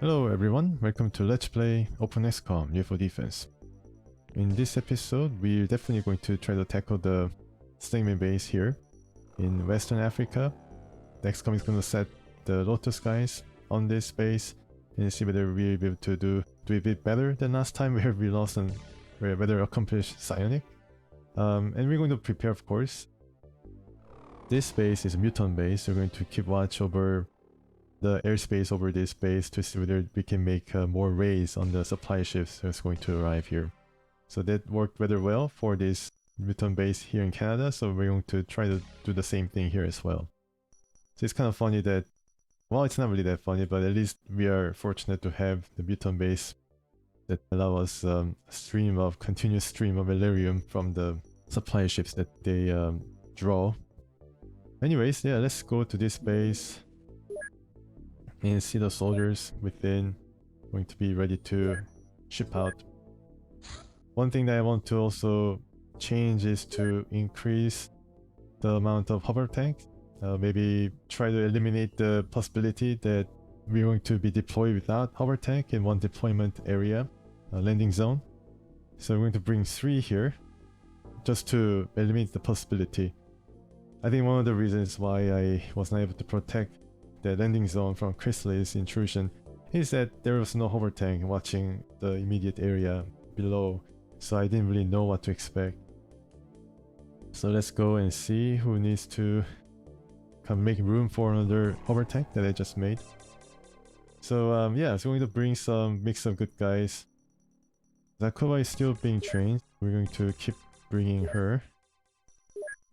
Hello everyone, welcome to Let's Play OpenXCom UFO Defense. In this episode, we're definitely going to try to tackle the snake base here in Western Africa. The XCOM is going to set the Lotus guys on this base and see whether we'll be able to do a bit better than last time where we lost and whether accomplished psionic. And we're going to prepare, of course. This base is a mutant base, so we're going to keep watch over the airspace over this base to see whether we can make more raids on the supply ships that's going to arrive here. So that worked rather well for this mutant base here in Canada, so we're going to try to do the same thing here as well. So it's kind of funny that, well, it's not really that funny, but at least we are fortunate to have the mutant base that allow us a continuous stream of Elerium from the supply ships that they draw. Anyways, yeah, let's go to this base and see the soldiers within going to be ready to ship out. One thing that I want to also change is to increase the amount of hover tanks. Maybe try to eliminate the possibility that we're going to be deployed without hover tank in one deployment area, landing zone. So we're going to bring 3 here just to eliminate the possibility. I think one of the reasons why I was not able to protect the landing zone from Chrysalis intrusion is that there was no hover tank watching the immediate area below, so I didn't really know what to expect. So let's go and see who needs to come make room for another hover tank that I just made. So yeah, so we're going to bring some mix of good guys. Zakova is still being trained. We're going to keep bringing her.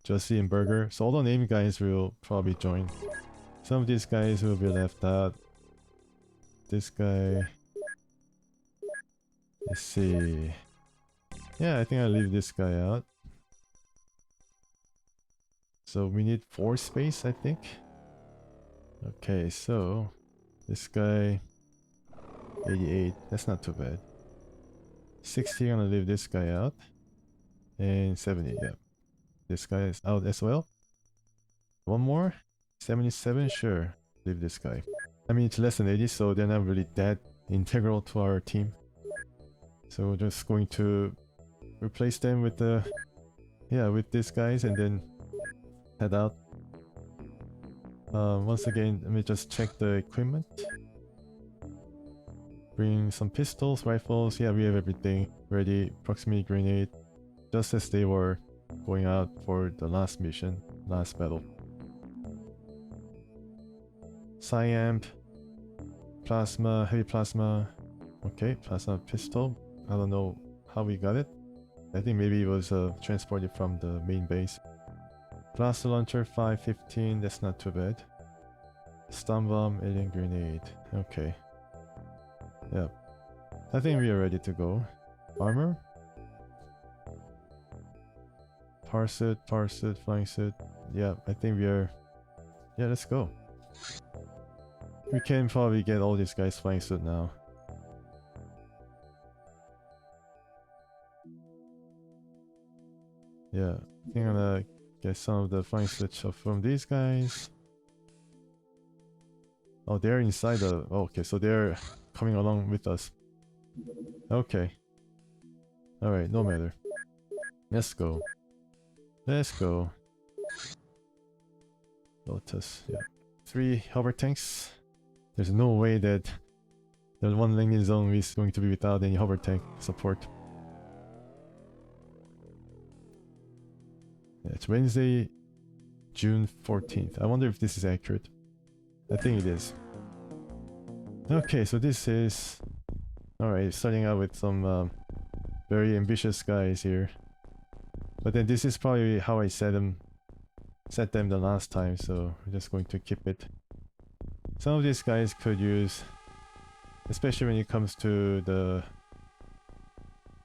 Jussie and Burger. So all the named guys will probably join. Some of these guys will be left out. This guy... Let's see... Yeah, I think I'll leave this guy out. So we need 4 space, I think. Okay, so... This guy... 88, that's not too bad. 60, I'm gonna leave this guy out. And 70, yeah. This guy is out as well. One more? 77, sure, leave this guy. I mean, it's less than 80, so they're not really that integral to our team. So we're just going to replace them with the... yeah, with these guys and then head out. Once again, let me just check the equipment. Bring some pistols, rifles, yeah, we have everything ready. Proximity grenade, just as they were going out for the last mission, last battle. Psyamp, plasma, heavy plasma. Okay, plasma pistol. I don't know how we got it. I think maybe it was transported from the main base. Blaster launcher 515, that's not too bad. Stun bomb, alien grenade. Okay. Yeah. I think we are ready to go. Armor? Parsuit, flying suit. Yeah, I think we are... yeah, let's go. We can probably get all these guys flying suit now. Yeah, I think I'm gonna get some of the flying suit from these guys. Oh, they're inside the... oh, okay, so they're coming along with us. Okay. Alright, no matter. Let's go. Let's go. Lotus, yeah. 3 hover tanks. There's no way that the one landing zone is going to be without any hover tank support. Yeah, it's Wednesday, June 14th. I wonder if this is accurate. I think it is. Okay, so this is... alright, starting out with some very ambitious guys here. But then this is probably how I set them the last time, so we're just going to keep it. Some of these guys could use, especially when it comes to the,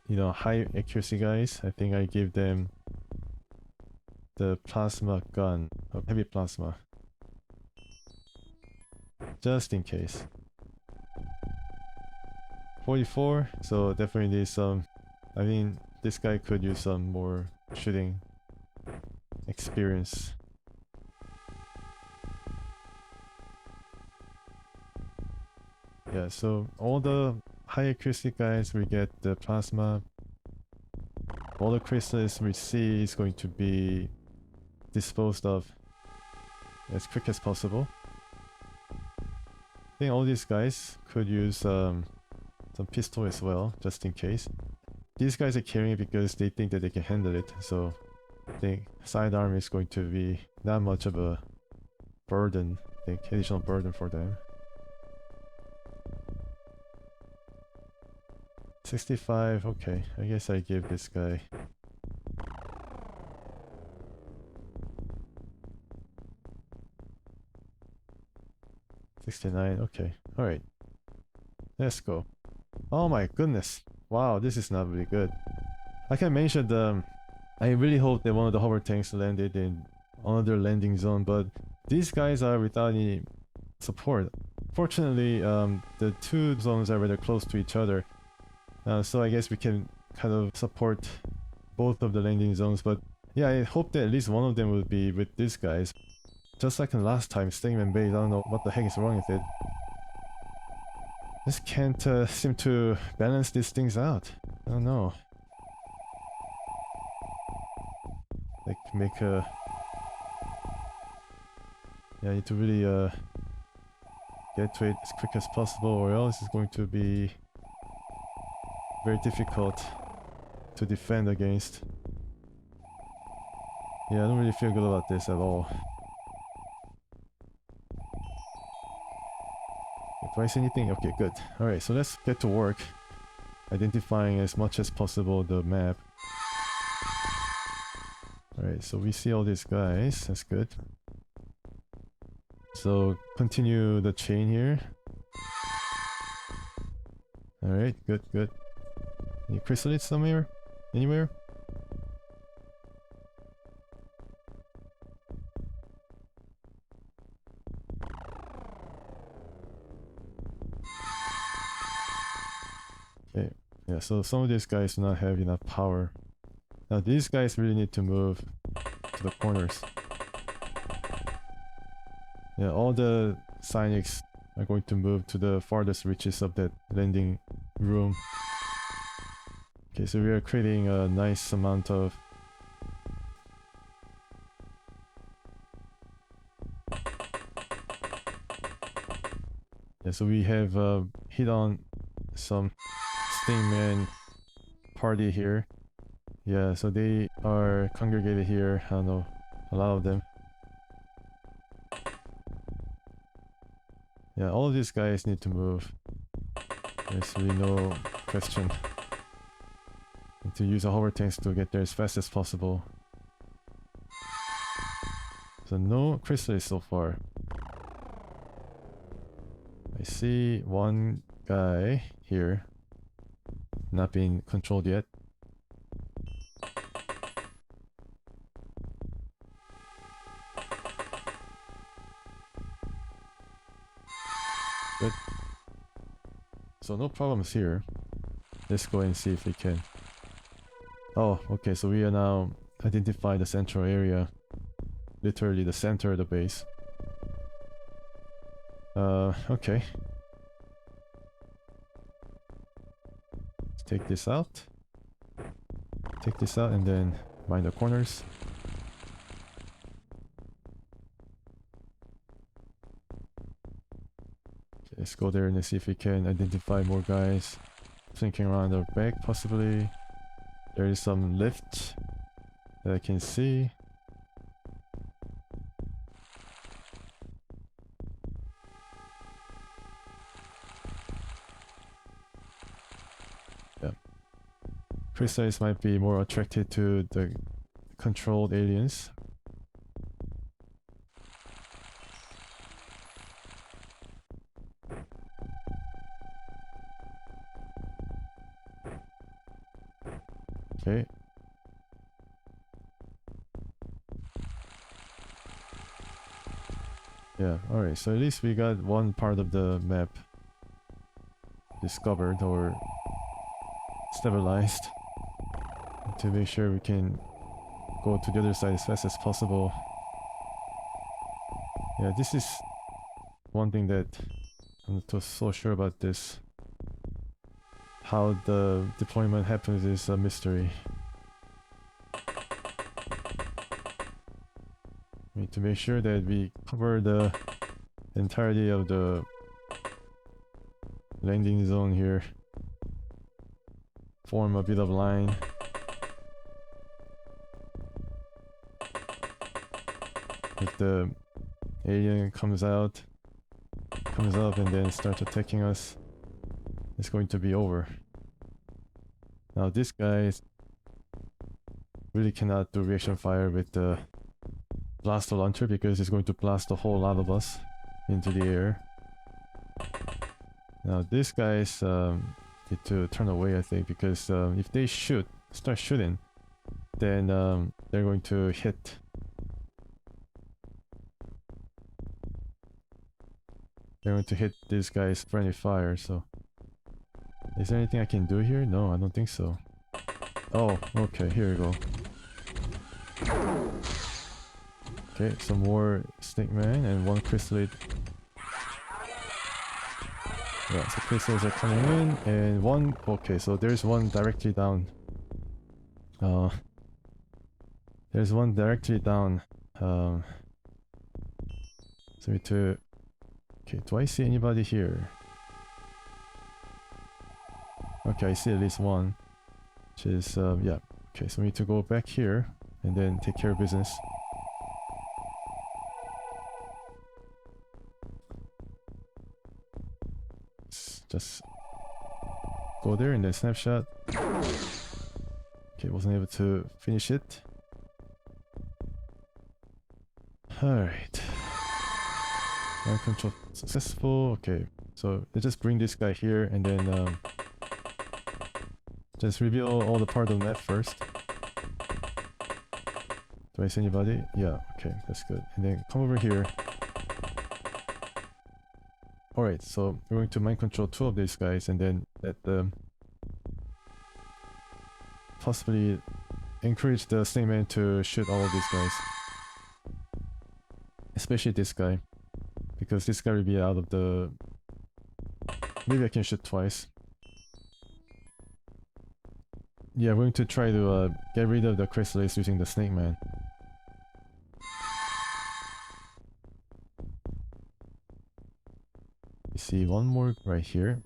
you know, high accuracy guys. I think I give them the plasma gun, heavy plasma, just in case. 44, so definitely need some. I mean, this guy could use some more shooting experience. Yeah, so all the high accuracy guys will get the plasma. All the crystals we see is going to be disposed of as quick as possible. I think all these guys could use some pistol as well, just in case. These guys are carrying it because they think that they can handle it, so I think sidearm is going to be not much of a burden, I think, additional burden for them. 65, okay, I guess I give this guy. $69, okay, alright. Let's go. Oh my goodness. Wow, this is not really good. Like I mentioned, I really hope that one of the hover tanks landed in another landing zone, but these guys are without any support. Fortunately, the two zones are rather close to each other, so I guess we can kind of support both of the landing zones, but yeah, I hope that at least one of them will be with these guys. Just like in last time, Stingman Base, I don't know what the heck is wrong with it. Just can't seem to balance these things out. I don't know. Like make a... Yeah, I need to really get to it as quick as possible, or else it's going to be very difficult to defend against. Yeah, I don't really feel good about this at all. Do I see anything? Okay, good. Alright, so let's get to work identifying as much as possible the map. Alright, so we see all these guys. That's good. So continue the chain here. Alright, good, good. Any chrysalids somewhere? Anywhere? Okay, yeah, so some of these guys do not have enough power. Now these guys really need to move to the corners. Yeah, all the Cynics are going to move to the farthest reaches of that landing room. Okay, so we are creating a nice amount of... Yeah, so we have hit on some Stingman party here. Yeah, so they are congregated here. I don't know, a lot of them. Yeah, all of these guys need to move. There's really no question. Need to use a hover tanks to get there as fast as possible. So no crystals so far. I see one guy here not being controlled yet. Good. So no problems here. Let's go and see if we can. Oh, okay, so we are now identify the central area. Literally the center of the base. Okay. Let's take this out. Take this out and then mind the corners. Okay, let's go there and see if we can identify more guys. Thinking around our back, possibly. There is some lift that I can see. Yeah. Crystals might be more attracted to the controlled aliens. Okay. Yeah, alright, so at least we got one part of the map discovered or stabilized to make sure we can go to the other side as fast as possible. Yeah, this is one thing that I'm not so sure about this. How the deployment happens is a mystery. We need to make sure that we cover the entirety of the landing zone here. Form a bit of line. If the alien comes up and then starts attacking us, it's going to be over. Now this guy really cannot do reaction fire with the blaster launcher because it's going to blast a whole lot of us into the air. Now these guys need to turn away, I think, because if they start shooting, then they're going to hit. They're going to hit these guys' friendly fire, so... Is there anything I can do here? No, I don't think so. Oh, okay, here we go. Okay, some more Snake Man and one chrysalid. Yeah, so crystals are coming in, and one... Okay, so there's one directly down. There's one directly down. So we need to... Okay, do I see anybody here? Okay, I see at least one. Which is, yeah. Okay, so we need to go back here and then take care of business. Just go there and then snapshot. Okay, wasn't able to finish it. Alright. Mind control successful. Okay, so let's just bring this guy here and then just reveal all the part of the map first. Do I see anybody? Yeah, okay, that's good. And then come over here. Alright, so we're going to mind control 2 of these guys and then let them possibly encourage the Snake Man to shoot all of these guys. Especially this guy. Because this guy will be out of the... Maybe I can shoot twice. Yeah, we're going to try to get rid of the chrysalids using the Snake Man. You see one more right here.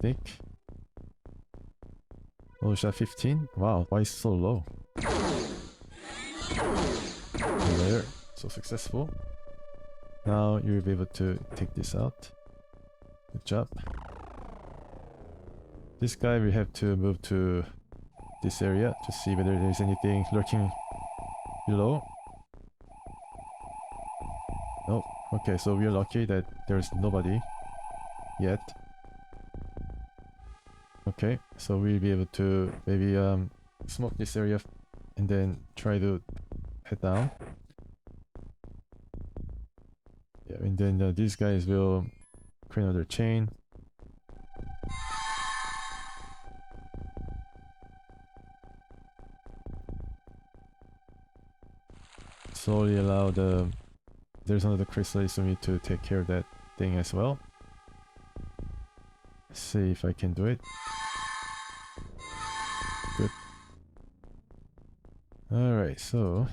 Okay. Oh, shot 15? Wow, why is it so low? There, so successful. Now you'll be able to take this out. Good job. This guy we have to move to this area to see whether there's anything lurking below. Nope. Okay, so we're lucky that there's nobody yet. Okay, so we'll be able to maybe smoke this area and then try to head down. Yeah, and then these guys will create another chain. Slowly allow the... There's another chrysalis, so we need to take care of that thing as well. Let's see if I can do it. Good. Alright, so...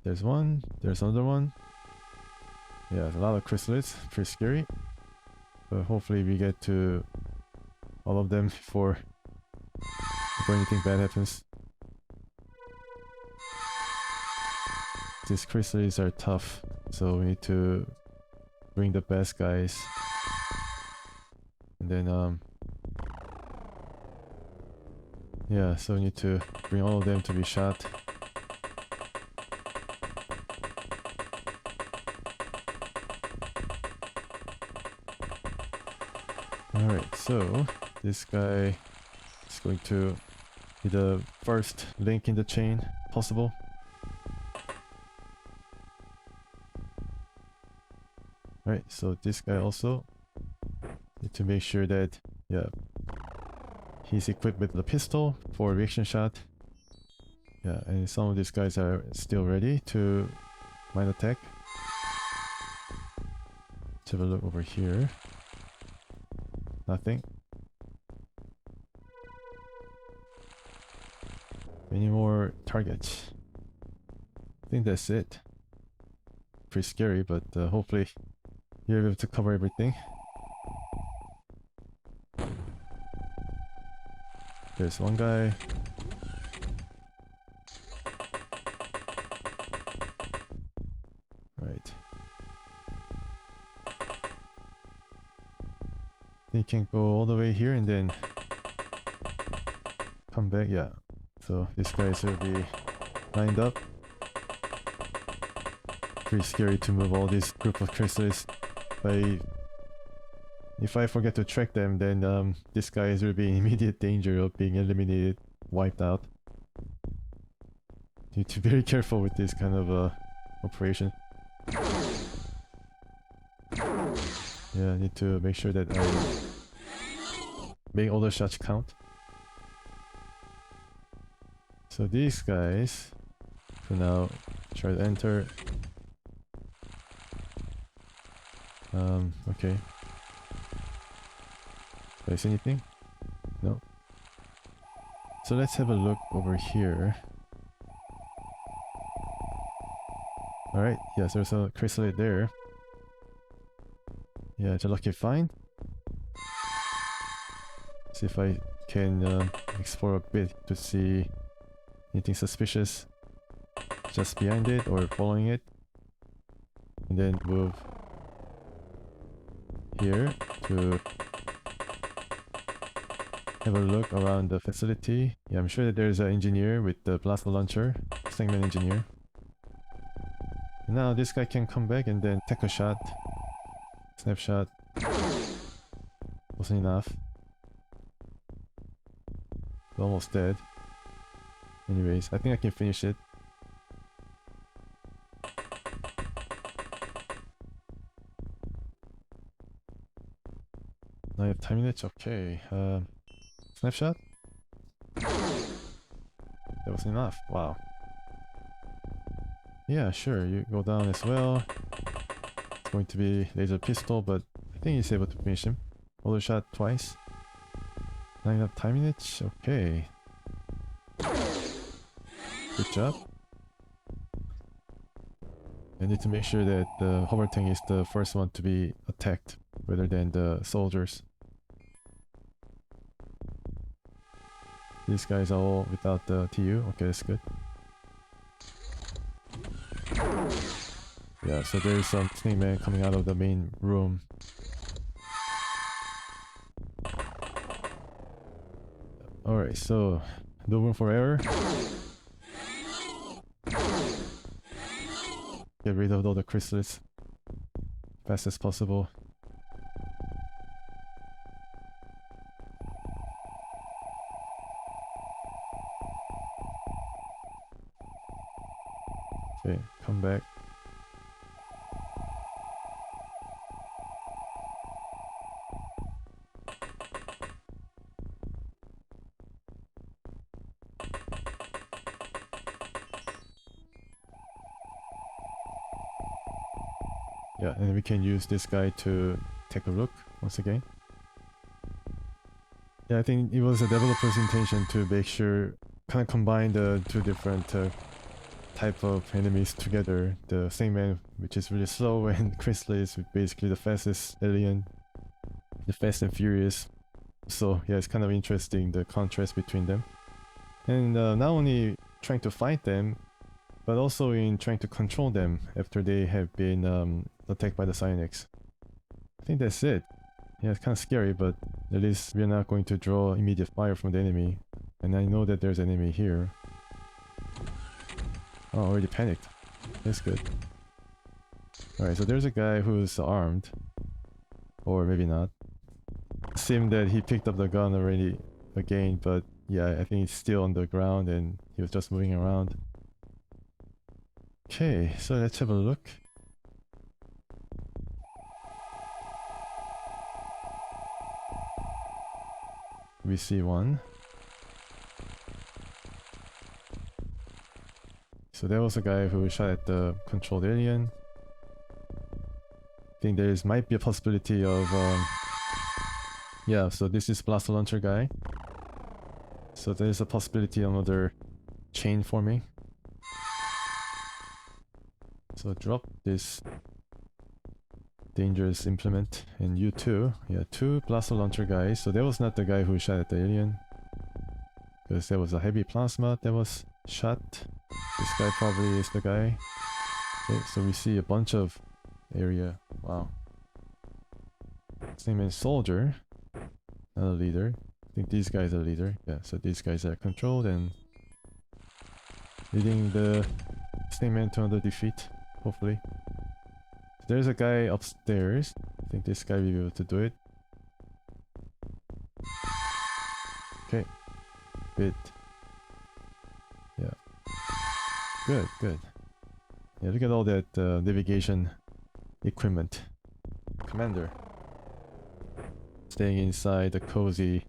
There's one, there's another one. Yeah, a lot of chrysalids, pretty scary. But hopefully we get to all of them before anything bad happens. These chrysalids are tough, so we need to bring the best guys. And then yeah, so we need to bring all of them to be shot. Alright, so this guy is going to be the first link in the chain possible. Alright, so this guy also need to make sure that, yeah, he's equipped with the pistol for reaction shot. Yeah, and some of these guys are still ready to mine attack. Let's have a look over here. Nothing. Any more targets? I think that's it. Pretty scary, but hopefully you're able to cover everything. There's one guy. Right. You can go all the way here and then come back. Yeah. So these guys will be lined up. Pretty scary to move all this group of crystals. If I forget to track them, then these guys will be in immediate danger of being eliminated, wiped out. Need to be very careful with this kind of operation. Yeah, I need to make sure that I make all the shots count. So these guys, for now, try to enter. Okay. Do I see anything? No. So let's have a look over here. Alright, yes, there's a chrysalid there. Yeah, it's a lucky find. See if I can explore a bit to see anything suspicious just behind it or following it. And then move here to have a look around the facility. Yeah, I'm sure that there's an engineer with the plasma launcher, segment engineer. And now this guy can come back and then take a shot. Snapshot. Wasn't enough. Almost dead. Anyways, I think I can finish it. Now I have 10 minutes? Okay. Snapshot? That wasn't enough. Wow. Yeah, sure, you go down as well. It's going to be laser pistol, but I think he's able to finish him. Auto shot twice. Not enough 10 minutes? Okay. Good job. I need to make sure that the hover tank is the first one to be attacked, rather than the soldiers. These guys are all without the TU. Okay, that's good. Yeah, so there is some snake man coming out of the main room. Alright, so no room for error. Get rid of all the crystals fast as possible. Okay, come back. Yeah, and we can use this guy to take a look once again. Yeah, I think it was a developer's intention to make sure, kind of combine the two different type of enemies together. The Snake which is really slow, and Chrysalis, basically the fastest alien, the Fast and Furious. So yeah, it's kind of interesting, the contrast between them. And not only trying to fight them, but also in trying to control them after they have been attacked by the psionics. I think that's it. Yeah, it's kind of scary, but at least we're not going to draw immediate fire from the enemy. And I know that there's an enemy here. Oh, already panicked. That's good. Alright, so there's a guy who's armed. Or maybe not. It seemed that he picked up the gun already again, but yeah, I think he's still on the ground and he was just moving around. Okay, so let's have a look. we see one. So there was a guy who shot at the controlled alien. I think there might be a possibility of yeah, so this is blaster launcher guy. So there's a possibility of another chain forming. So drop this dangerous implement and you too. Yeah, 2 blaster launcher guys. So that was not the guy who shot at the alien, because there was a heavy plasma that was shot. This guy probably is the guy. Okay, so we see a bunch of area. Wow. His name is Soldier, not a leader. I think these guys are leader. Yeah, so these guys are controlled and leading the Snake to another defeat, hopefully. There's a guy upstairs. I think this guy will be able to do it. Okay. Good. Yeah. Good, good. Yeah, look at all that navigation equipment. Commander. Staying inside the cozy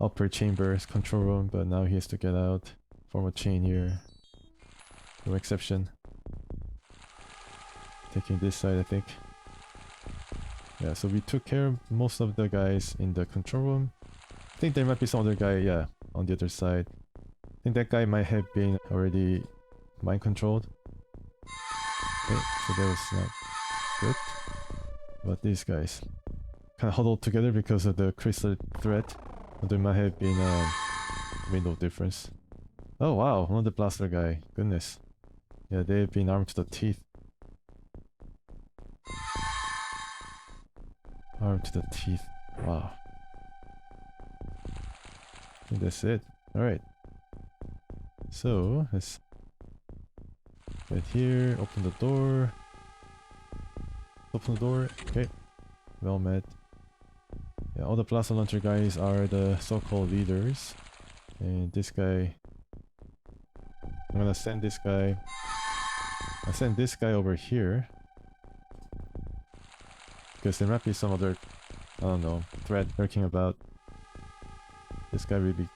upper chambers control room, but now he has to get out. Form a chain here. No exception. Taking this side, I think. Yeah, so we took care of most of the guys in the control room. I think there might be some other guy, yeah, on the other side. I think that guy might have been already mind controlled. Okay, so that was not good. But these guys kind of huddled together because of the crystal threat. But there might have been made no difference. Oh wow, another blaster guy. Goodness. Yeah, they've been armed to the teeth. Armed to the teeth. Wow. I think that's it. Alright. So, let's get here, open the door. Open the door. Okay. Well met. Yeah, all the blaster launcher guys are the so-called leaders. And this guy... I'm gonna send this guy... I send this guy over here. Because there might be some other, I don't know, threat lurking about. This guy will be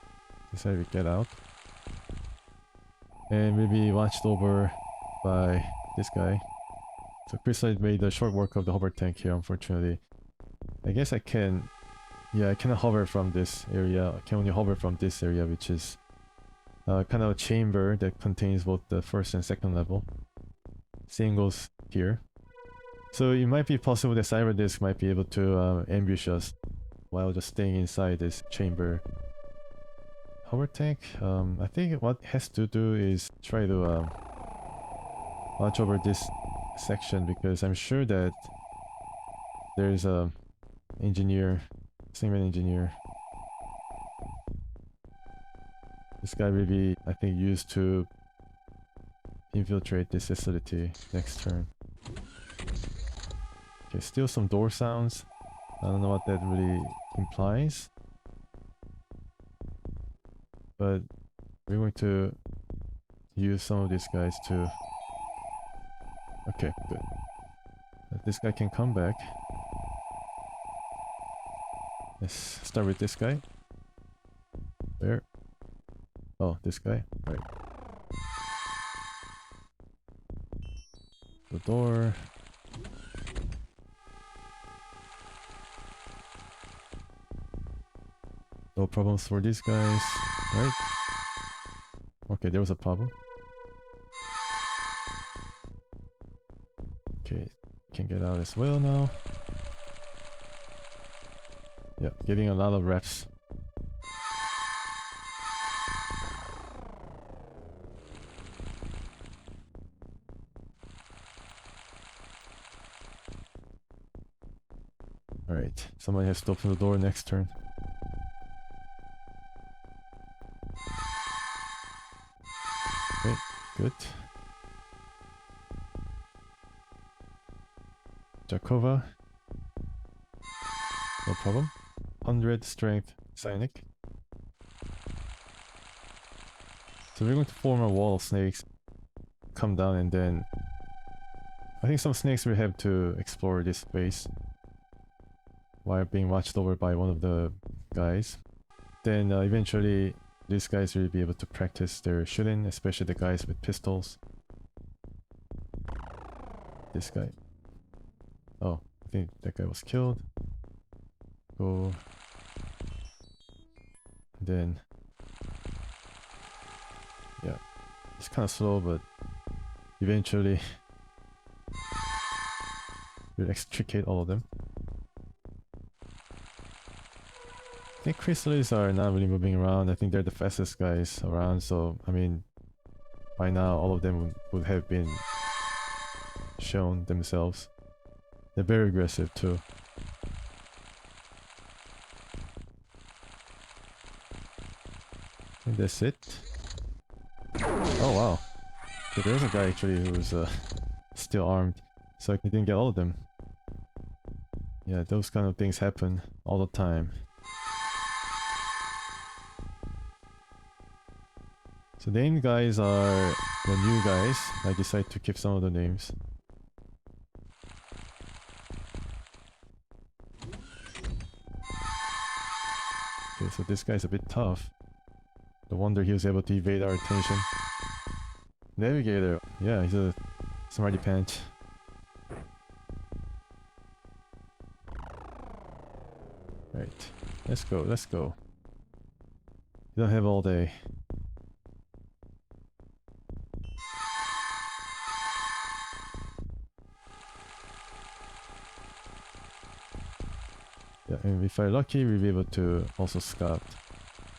decided to get out. And will be watched over by this guy. So Crystalite made the short work of the hover tank here, unfortunately. I guess I can... Yeah, I cannot hover from this area. I can only hover from this area, which is kind of a chamber that contains both the first and second level. Same goes here. So it might be possible that Cyberdisk might be able to ambush us while just staying inside this chamber. Hover tank, I think what it has to do is try to watch over this section, because I'm sure that there's a engineer, Snake engineer. This guy will be, I think, used to infiltrate this facility next turn. Okay, still some door sounds. I don't know what that really implies. But we're going to use some of these guys to... Okay, good. This guy can come back. Let's start with this guy. Where? Oh, this guy. Right. The door. No problems for these guys, right? Okay, there was a problem. Okay, can get out as well now. Yeah, getting a lot of reps. Alright, somebody has to open the door next turn. Okay, good. Jakova. No problem. 100 strength psionic. So we're going to form a wall of snakes. Come down and then... I think some snakes will have to explore this space while being watched over by one of the guys. then eventually these guys will be able to practice their shooting, especially the guys with pistols. This guy. Oh, I think that guy was killed. Go. Then, yeah, it's kind of slow, but eventually we'll extricate all of them. I think chrysalids are not really moving around. I think they're the fastest guys around, so I mean, by now all of them would have been shown themselves. They're very aggressive too. And that's it. Oh wow. So there's a guy actually who was still armed, so I didn't get all of them. Yeah, those kind of things happen all the time. So the named guys are the new guys. I decided to keep some of the names. Okay, so this guy's a bit tough. No wonder he was able to evade our attention. Navigator. Yeah, he's a smarty pants. Right. Let's go, let's go. You don't have all day. Yeah, and if I'm lucky, we'll be able to also scout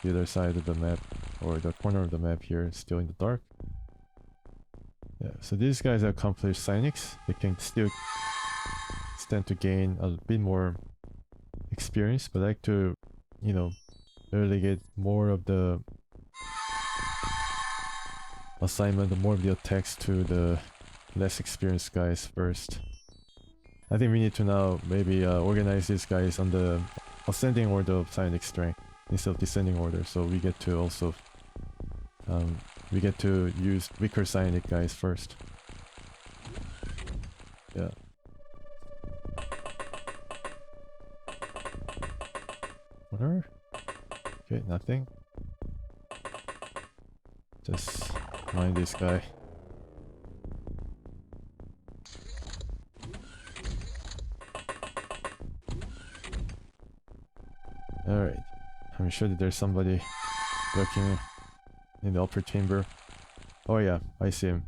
the other side of the map, or the corner of the map here, still in the dark. Yeah, so these guys are accomplished cynics. They can still stand to gain a bit more experience, but I like to, you know, relegate more of the assignment, more of the attacks to the less experienced guys first. I think we need to now maybe organize these guys on the ascending order of cyanic strength instead of descending order, so we get to also use weaker cyanic guys first. Yeah. Whatever. Okay, nothing. Just mind this guy. Alright. I'm sure that there's somebody lurking in the upper chamber. Oh yeah, I see him.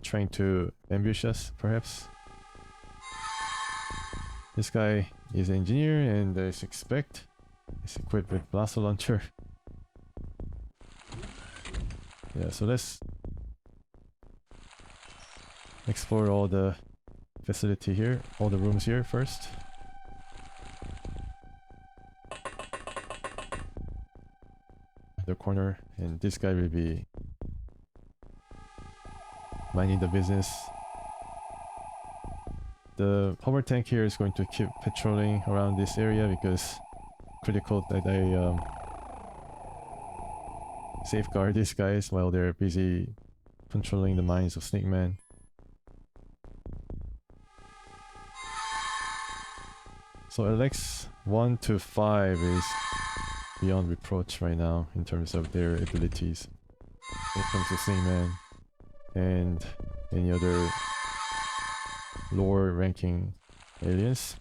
Trying to ambush us, perhaps. This guy is an engineer, and I suspect he's equipped with blaster launcher. Yeah, so let's explore all the facility here, all the rooms here first. The corner, and this guy will be minding the business. The power tank here is going to keep patrolling around this area because critical that I safeguard these guys while they're busy controlling the minds of Snake Man. So LX 1 to 5 is beyond reproach right now in terms of their abilities when it comes to Snake Man and any other lower ranking aliens.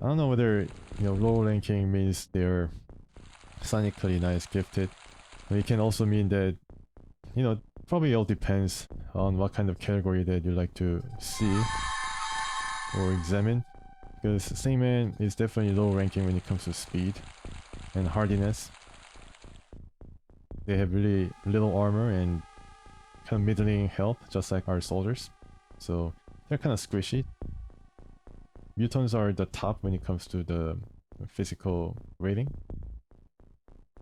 I don't know whether, you know, low ranking means they're sonically nice gifted. It can also mean that, you know, probably all depends on what kind of category that you like to see or examine. Because Snake Man is definitely low ranking when it comes to speed and hardiness. They have really little armor and kind of middling health, just like our soldiers. So they're kind of squishy. Mutons are the top when it comes to the physical rating.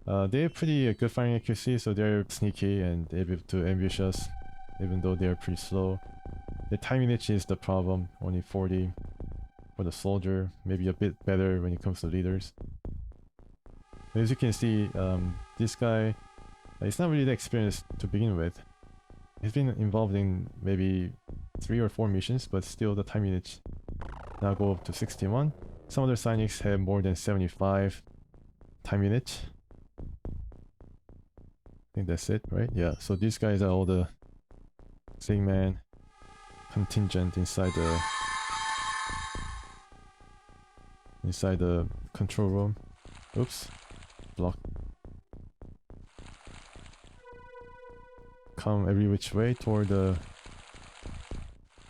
They have pretty good firing accuracy, so they're sneaky and able to ambush us, even though they're pretty slow. The timing niche is the problem, only 40 for the soldier, maybe a bit better when it comes to leaders. As you can see, this guy, he's not really that experienced to begin with. He's been involved in maybe 3 or 4 missions, but still the time units now go up to 61. Some other cynics have more than 75. timing it. I think that's it, right? Yeah, so these guys are all the Stingman contingent inside the control room. Oops, block. Come every which way toward the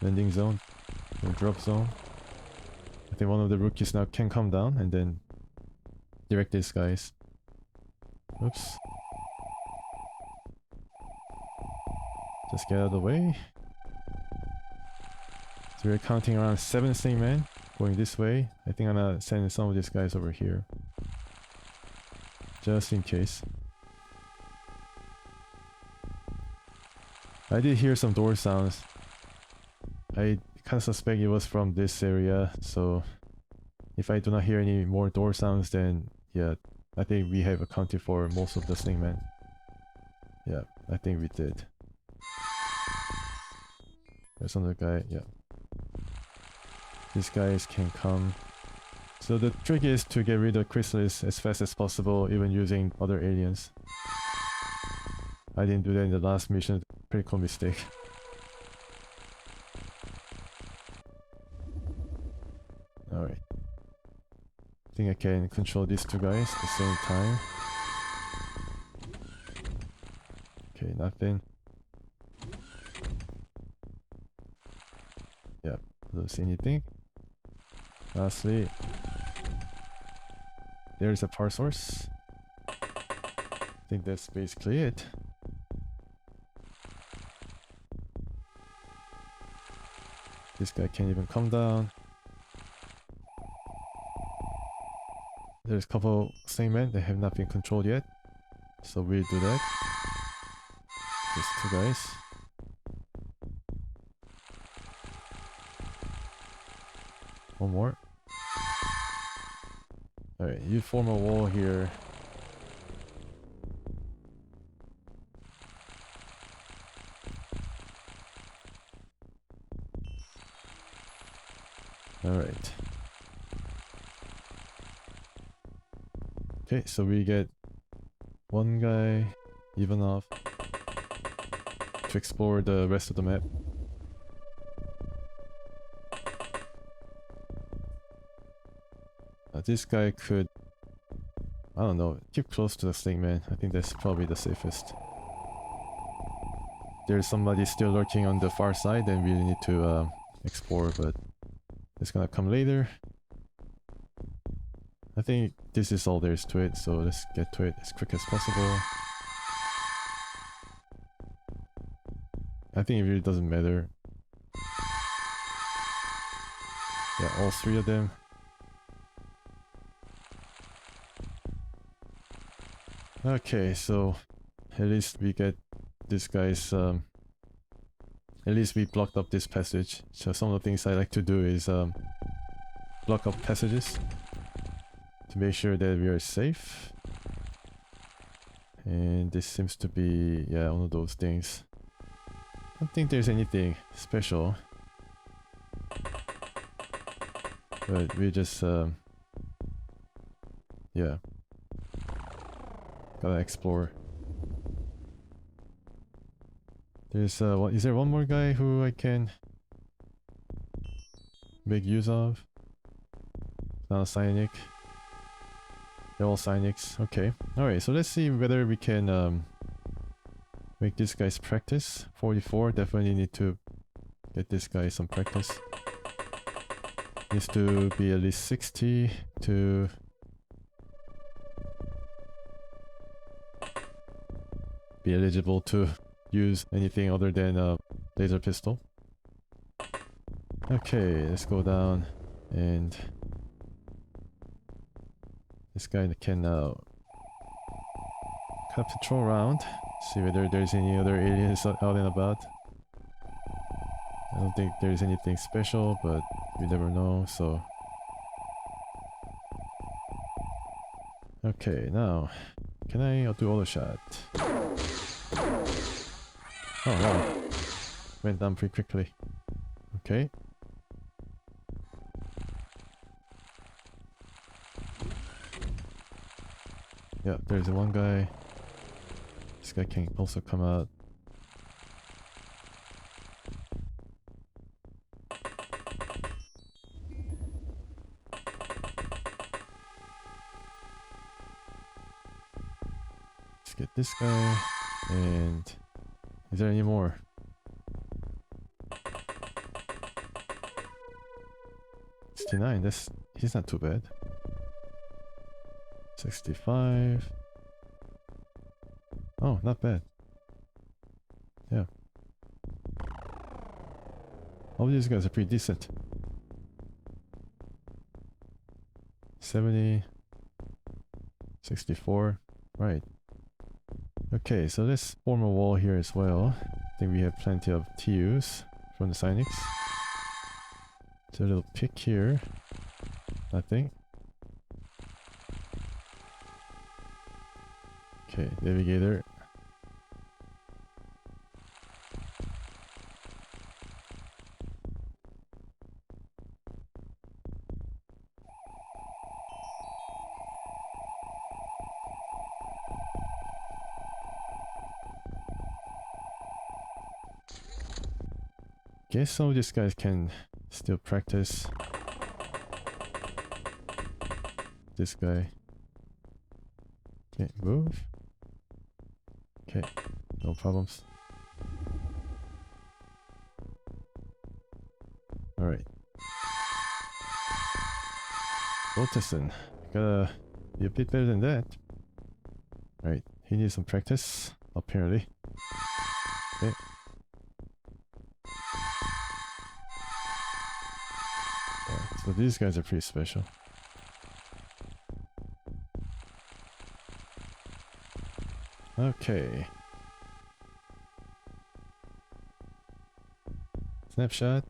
landing zone, or drop zone. I think one of the rookies now can come down and then direct these guys. Oops. Just get out of the way. So we're counting around 7 Stingmen going this way. I think I'm gonna send some of these guys over here, just in case. I did hear some door sounds. I kind of suspect it was from this area, so if I do not hear any more door sounds, then yeah, I think we have accounted for most of the Stingmen. Yeah, I think we did. There's another guy, yeah. These guys can come. So the trick is to get rid of Chrysalis as fast as possible, even using other aliens. I didn't do that in the last mission, pretty cool mistake. Alright. I think I can control these 2 guys at the same time. Okay, nothing. Yep, don't see anything. Lastly, there's a power source. I think that's basically it. This guy can't even come down. There's a couple Stingmen that have not been controlled yet, so we'll do that. These 2 guys. One more. Alright, you form a wall here. Alright. Okay, so we get 1 guy even off to explore the rest of the map. This guy could, I don't know, keep close to the Stingman. I think that's probably the safest. There's somebody still lurking on the far side, then we need to explore, but it's gonna come later. I think this is all there is to it, so let's get to it as quick as possible. I think it really doesn't matter. Yeah, all 3 of them. Okay, so at least we get this guy's, at least we blocked up this passage. So some of the things I like to do is block up passages to make sure that we are safe. And this seems to be, yeah, one of those things. I don't think there's anything special, but we just, yeah, gotta explore. There's is there one more guy who I can make use of? Not a Cyanic. They're all Cyanics. Okay. Alright, so let's see whether we can make this guy's practice. 44, definitely need to get this guy some practice. Needs to be at least 60 to be eligible to use anything other than a laser pistol. Okay, let's go down, and this guy can kind of patrol around, see whether there's any other aliens out and about. I don't think there's anything special, but we never know, so... Okay, now, can I do auto shot? Oh wow, went down pretty quickly. Okay. Yeah, there's one guy. This guy can also come out. Let's get this guy. And is there any more? That's he's not too bad. 65. Oh, not bad. Yeah. All these guys are pretty decent. 70. 64. Right. Okay, so let's form a wall here as well. I think we have plenty of TUs from the Cynics. So a little pick here. Nothing. Okay, navigator. Guess some of these guys can still practice. This guy. Okay, move. Okay, no problems. Alright. Roteson. Gotta be a bit better than that. Alright, he needs some practice, apparently. Okay. So these guys are pretty special. Okay. Snapshot.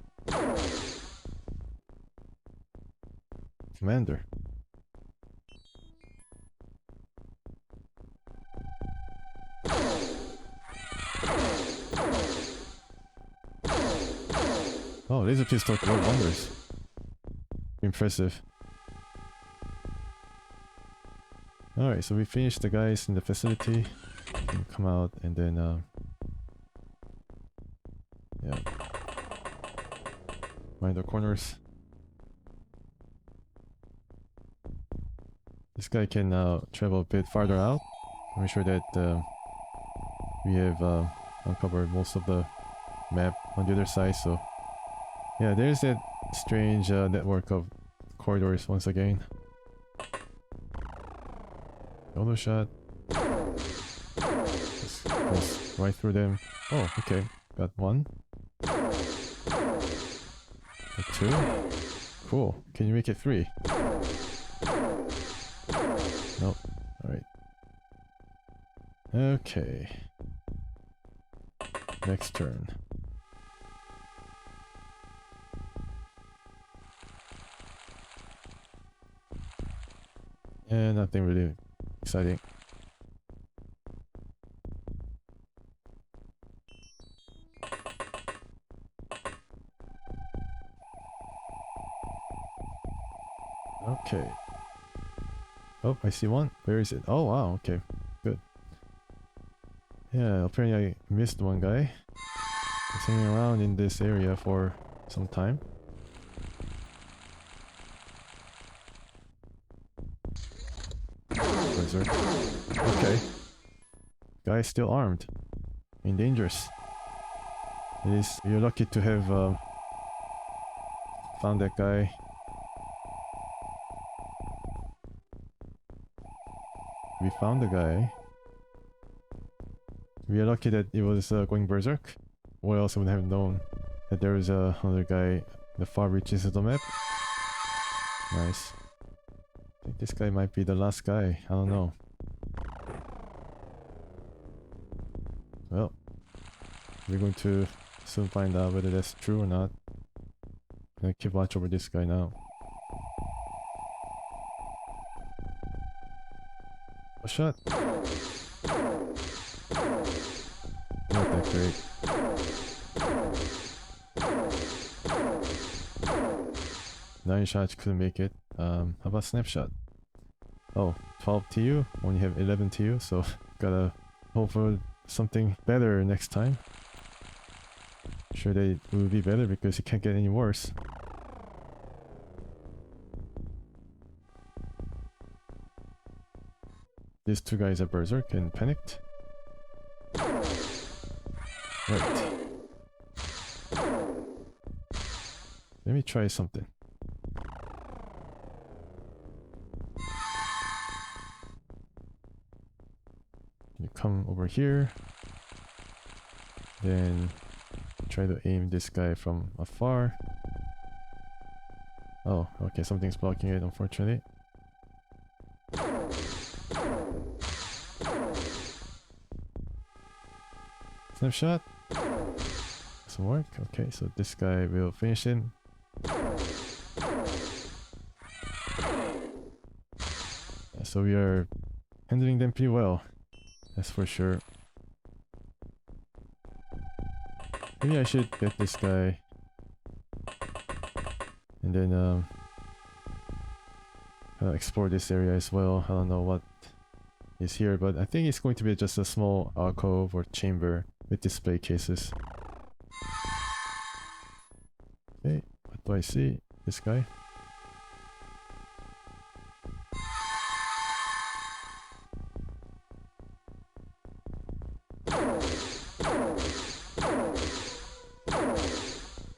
Commander. Oh, laser pistol can work wonders. Impressive. Alright, so we finished the guys in the facility. Can come out and then yeah. Mind the corners. This guy can now travel a bit farther out. Make sure that we have uncovered most of the map on the other side, so yeah, there's that strange network of corridors once again. Auto shot. Just goes right through them. Oh, okay. Got one. Got two. Cool. Can you make it three? Nope. Alright. Okay. Next turn. Yeah, nothing really exciting. Okay. Oh, I see one. Where is it? Oh, wow. Okay. Good. Yeah, apparently I missed one guy. He's hanging around in this area for some time. Berserk. Okay. Guy's still armed. And dangerous. It is. You're lucky to have found that guy. We found the guy. We are lucky that it was going berserk, or else I would have known that there was another guy in the far reaches of the map. Nice. I think this guy might be the last guy. I don't know. Well, we're going to soon find out whether that's true or not. I'm gonna keep watch over this guy now. A shot. Not that great. Nine shots couldn't make it. How about snapshot? Oh, 12 TU, only have 11 TU, so gotta hope for something better next time. Sure they will be better because it can't get any worse. These two guys are berserk and panicked. Right. Let me try something. You come over here. Then try to aim this guy from afar. Oh, okay, something's blocking it, unfortunately. Snapshot. Doesn't work. Okay, so this guy will finish it. Yeah, so we are handling them pretty well. That's for sure. Maybe I should get this guy. And then explore this area as well. I don't know what is here, but I think it's going to be just a small alcove or chamber with display cases. Okay, what do I see? This guy?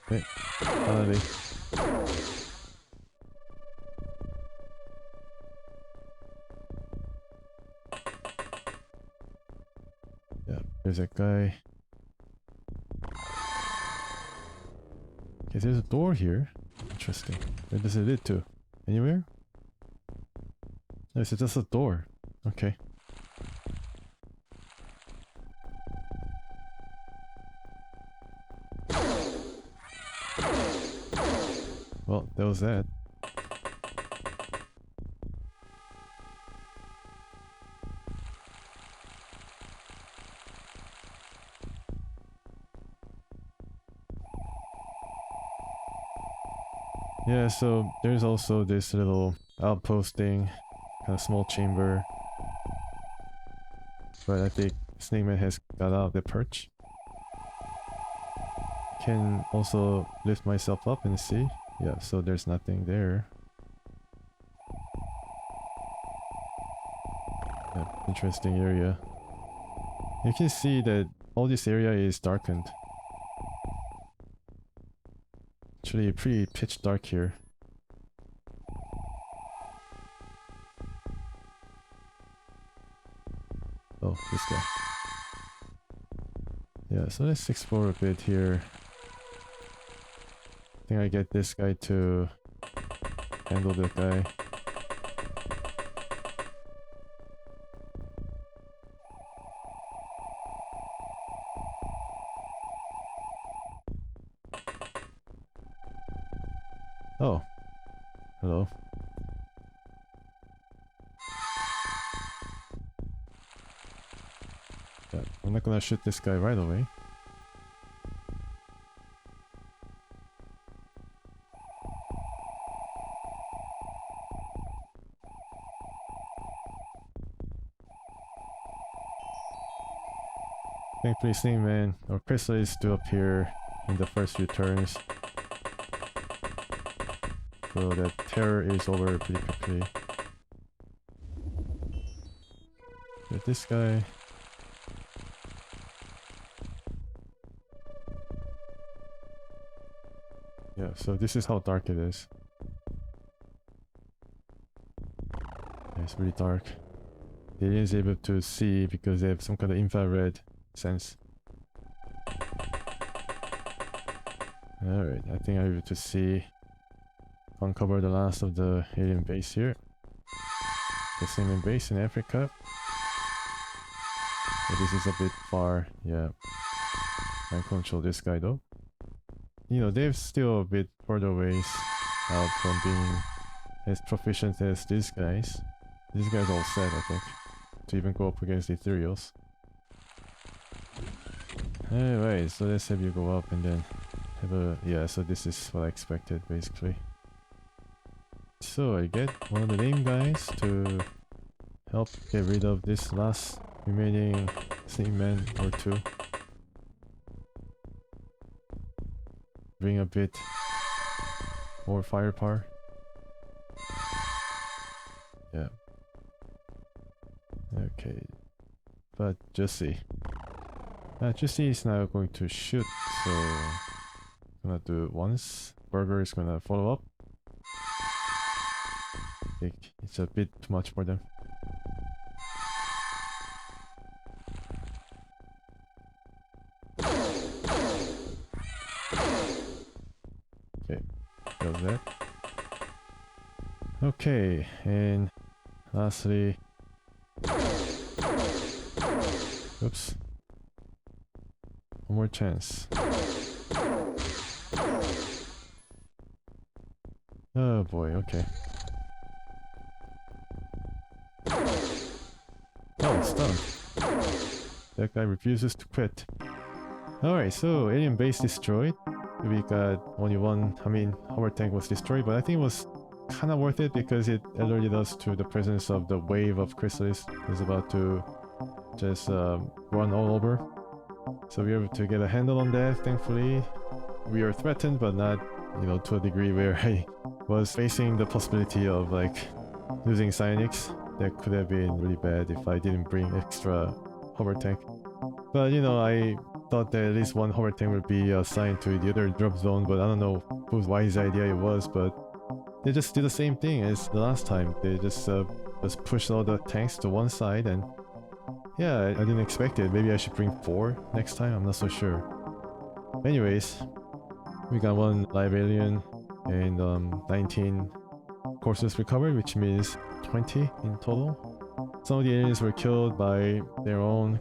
Okay, finally. Yeah, there's that guy. Okay, there's a door here. Interesting. Where does it lead to? Anywhere? No, it's just a door. Okay. Well, that was that. Yeah, so there's also this little outpost thing, kind of small chamber. But I think Snake Man has got out the perch. Can also lift myself up and see. Yeah, so there's nothing there. Yeah, interesting area. You can see that all this area is darkened. Actually pretty pitch dark here. Oh, this guy. Yeah, so let's explore a bit here. I think I get this guy to handle the guy. Oh. Hello. Yeah, I'm not gonna shoot this guy right away. Thankfully, Snake Man or Crystal is still up here in the first few turns. So that terror is over pretty quickly. Get this guy. Yeah, so this is how dark it is. Yeah, it's really dark. The alien is able to see because they have some kind of infrared sense. Alright, I think I'm able to see, uncover the last of the alien base here. The same base in Africa. But this is a bit far, yeah. I control this guy though. You know, they're still a bit further ways out from being as proficient as these guys. These guys all set, I think, to even go up against the ethereals. Alright, so let's have you go up and then have a... yeah, so this is what I expected, basically. So I get one of the name guys to help get rid of this last remaining snake man or two. Bring a bit more firepower. Yeah. Okay. But Jesse. Jesse is now going to shoot, so gonna do it once. Burger is gonna follow up. I think it's a bit too much for them. Okay, does that. Okay, and lastly, oops, one more chance. Oh boy, okay. Oh, stunned. That guy refuses to quit. Alright, so alien base destroyed. We got only one, hover tank was destroyed, but I think it was kind of worth it because it alerted us to the presence of the wave of chrysalis that was about to just run all over. So we were able to get a handle on that, thankfully. We are threatened, but not, to a degree where I was facing the possibility of like losing psionics. That could have been really bad if I didn't bring extra hover tank. But I thought that at least one hover tank would be assigned to the other drop zone, but I don't know whose wise idea it was, but they just did the same thing as the last time. They just pushed all the tanks to one side, and yeah, I didn't expect it. Maybe I should bring 4 next time, I'm not so sure. Anyways, we got 1 live alien and 19 corpses recovered, which means 20 in total. Some of the aliens were killed by their own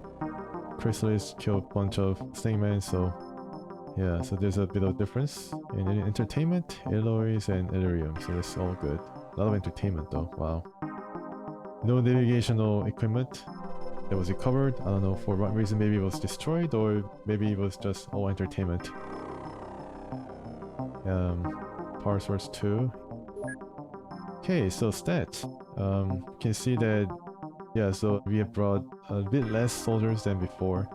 chrysalis, killed a bunch of snake men, so yeah, so there's a bit of difference in entertainment, alloys, and elyrium, so that's all good. A lot of entertainment though, wow. No navigational equipment that was recovered. I don't know for what reason, maybe it was destroyed or maybe it was just all entertainment. Power source 2. Okay, so stats. You can see that, yeah, so we have brought a bit less soldiers than before.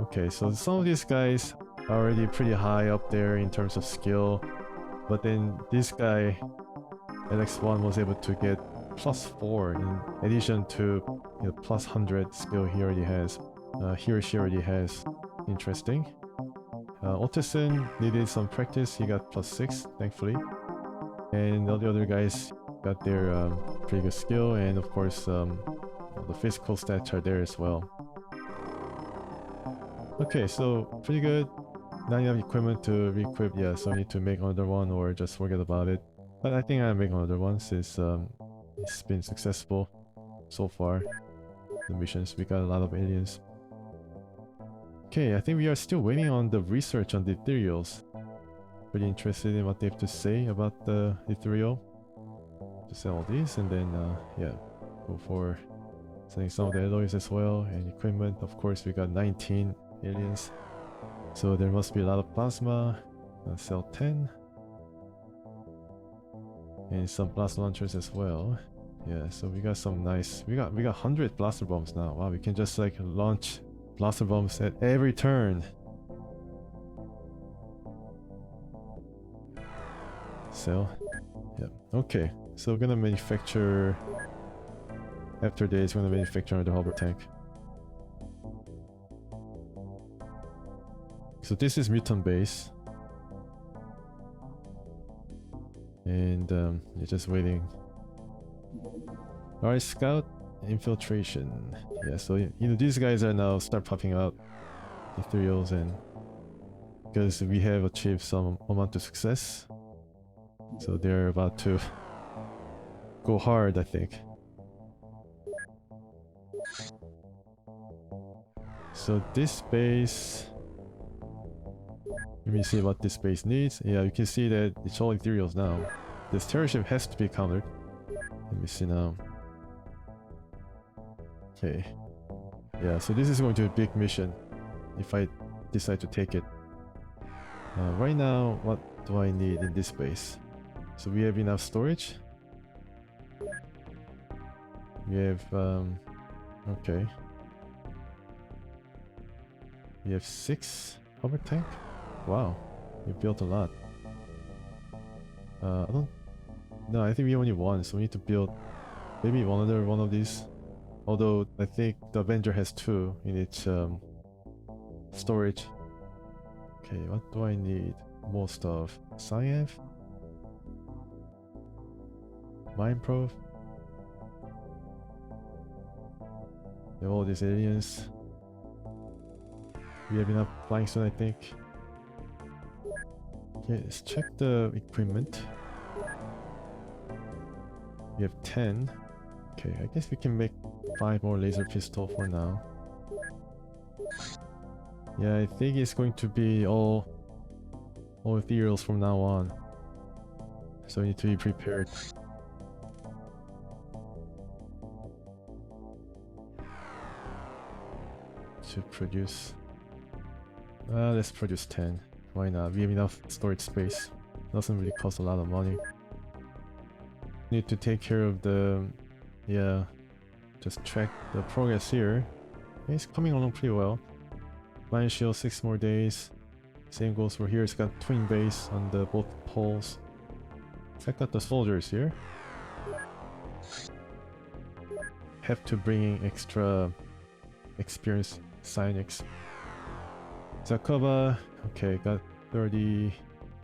Okay, so some of these guys are already pretty high up there in terms of skill, but then this guy, LX1, was able to get +4 in addition to +100 skill he already has. He or she already has. Interesting. Ottesen needed some practice, he got +6, thankfully. And all the other guys got their pretty good skill, and of course the physical stats are there as well. Okay, so pretty good. Not enough equipment to re-equip, yeah, so I need to make another one or just forget about it. But I think I'll make another one since it's been successful so far. The missions, we got a lot of aliens. Okay, I think we are still waiting on the research on the ethereals. Pretty interested in what they have to say about the ethereal. Just sell all these and then yeah, go for selling some of the alloys as well and equipment. Of course, we got 19 aliens, so there must be a lot of plasma. Sell 10 and some blast launchers as well. Yeah, so we got some nice. We got 100 blaster bombs now. Wow, we can just like launch blaster bombs at every turn. Sell. Yeah. Okay. So we're gonna manufacture. After this, we're gonna manufacture another hover tank. So this is mutant base, and you're just waiting. Alright, scout infiltration. Yeah. So these guys are now start popping out ethereals, and because we have achieved some amount of success. So they're about to go hard, I think. So this base, let me see what this base needs. Yeah, you can see that it's all ethereals now. This terror ship has to be countered. Let me see now. Okay. Yeah, so this is going to be a big mission if I decide to take it. Right now, what do I need in this base? So we have enough storage. We have okay. We have 6 hover tank. Wow, we built a lot. I don't. No, I think we only one, so we need to build maybe another one of these. Although I think the Avenger has 2 in its storage. Okay, what do I need? More stuff. Science, Mind Probe. We have all these aliens. We have enough flying soon, I think. Okay, let's check the equipment. We have 10. Okay, I guess we can make 5 more laser pistol for now. Yeah, I think it's going to be all ethereals from now on. So we need to be prepared. To produce. Let's produce 10. Why not? We have enough storage space. Doesn't really cost a lot of money. Need to take care of the... yeah, just track the progress here. It's coming along pretty well. Mind shield 6 more days. Same goes for here. It's got twin base on the both poles. Check out the soldiers here. Have to bring in extra experience Cynics. Zakova, okay, got 30,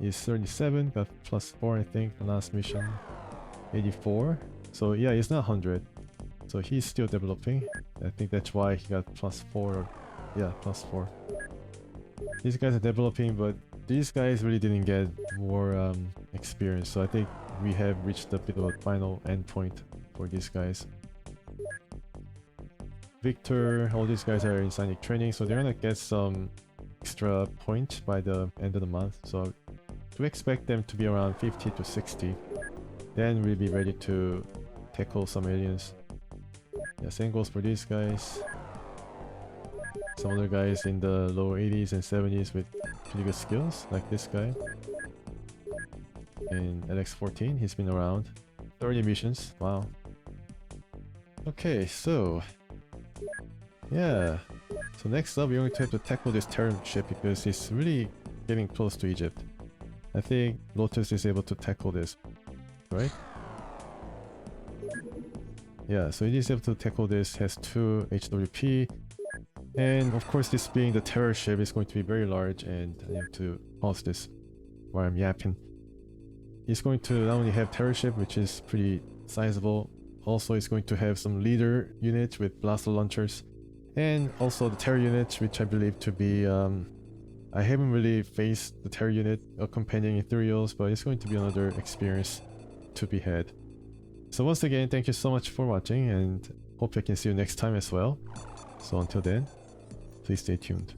is 37, got +4 I think, the last mission. 84, so yeah, it's not 100. So he's still developing. I think that's why he got +4, yeah, +4. These guys are developing, but these guys really didn't get more experience, so I think we have reached a bit of a final endpoint for these guys. Victor, all these guys are in Cynic training, so they're gonna get some extra points by the end of the month. So we expect them to be around 50 to 60. Then we'll be ready to tackle some aliens. Yeah, same goes for these guys. Some other guys in the low 80s and 70s with pretty good skills, like this guy. And LX14, he's been around. 30 missions, wow. Okay, so... yeah, so next up we're going to have to tackle this terror ship because it's really getting close to Egypt. I think Lotus is able to tackle this, right? Yeah, so it is able to tackle this, has 2 HWP, and of course this being the terror ship is going to be very large, and I have to pause this while I'm yapping. It's going to not only have terror ship, which is pretty sizable, also it's going to have some leader units with blaster launchers, and also the terror unit, which I believe to be I haven't really faced the terror unit accompanying ethereals, but it's going to be another experience to be had. So once again, thank you so much for watching, and hope I can see you next time as well. So until then, please stay tuned.